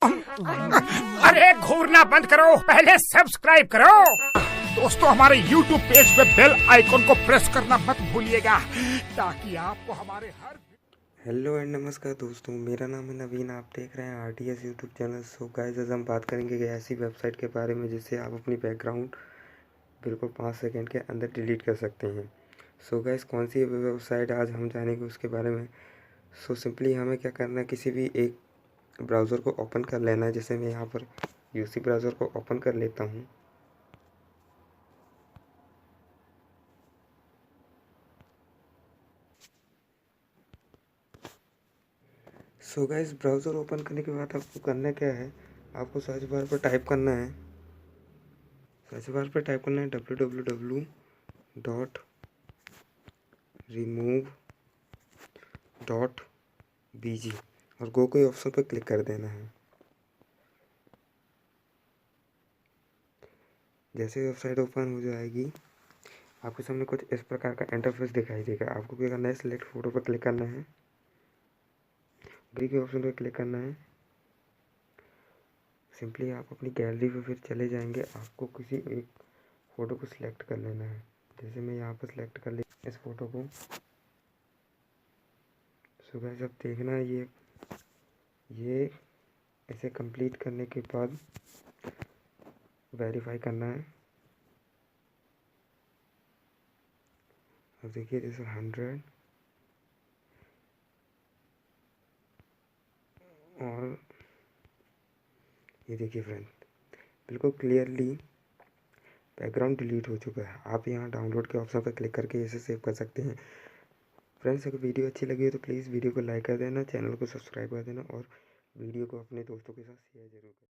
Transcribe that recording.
अरे घूरना बंद करो, पहले सब्सक्राइब करो। दोस्तों हमारे YouTube पेज पे बेल आइकन को प्रेस करना मत भूलिएगा ताकि आपको हमारे हर। हेलो एंड नमस्कार दोस्तों, मेरा नाम है नवीन। आप देख रहे हैं RTS YouTube channel. So guys, आज हम बात करेंगे कि ऐसी वेबसाइट के बारे में जिससे आप अपनी बैकग्राउंड बिल्कुल 5 सेकंड के अंदर डिलीट कर सकते हैं। सो गाइस, कौन सी वेबसाइट आज हम जानेंगे उसके बारे में। सो सिंपली हमें क्या करना है, किसी भी एक ब्राउज़र को ओपन कर लेना है। जैसे मैं यहाँ पर यूसी ब्राउज़र को ओपन कर लेता हूँ। सो गाइस, ब्राउज़र ओपन करने के बाद आपको करना क्या है, आपको सर्च बार पर टाइप करना है www.remove.bg और गो के ऑप्शन पर क्लिक कर देना है। जैसे वेबसाइट ओपन हो जाएगी, आपके सामने कुछ इस प्रकार का इंटरफेस दिखाई देगा। आपको क्या करना है, सिलेक्ट फोटो पर क्लिक करना है, गैलरी के ऑप्शन पर क्लिक करना है। सिंपली आप अपनी गैलरी पर फिर चले जाएंगे। आपको किसी एक फ़ोटो को सिलेक्ट कर लेना है। जैसे मैं यहाँ पर सिलेक्ट कर ले इस फ़ोटो को। सुबह जब देखना है ये इसे कंप्लीट करने के बाद वेरीफाई करना है। अब देखिए जैसे 100 और ये देखिए फ्रेंड, बिल्कुल क्लियरली बैकग्राउंड डिलीट हो चुका है। आप यहाँ डाउनलोड के ऑप्शन पर क्लिक करके इसे सेव कर सकते हैं। फ्रेंड्स, अगर वीडियो अच्छी लगी हो तो प्लीज़ वीडियो को लाइक कर देना, चैनल को सब्सक्राइब कर देना और वीडियो को अपने दोस्तों के साथ शेयर जरूर करें।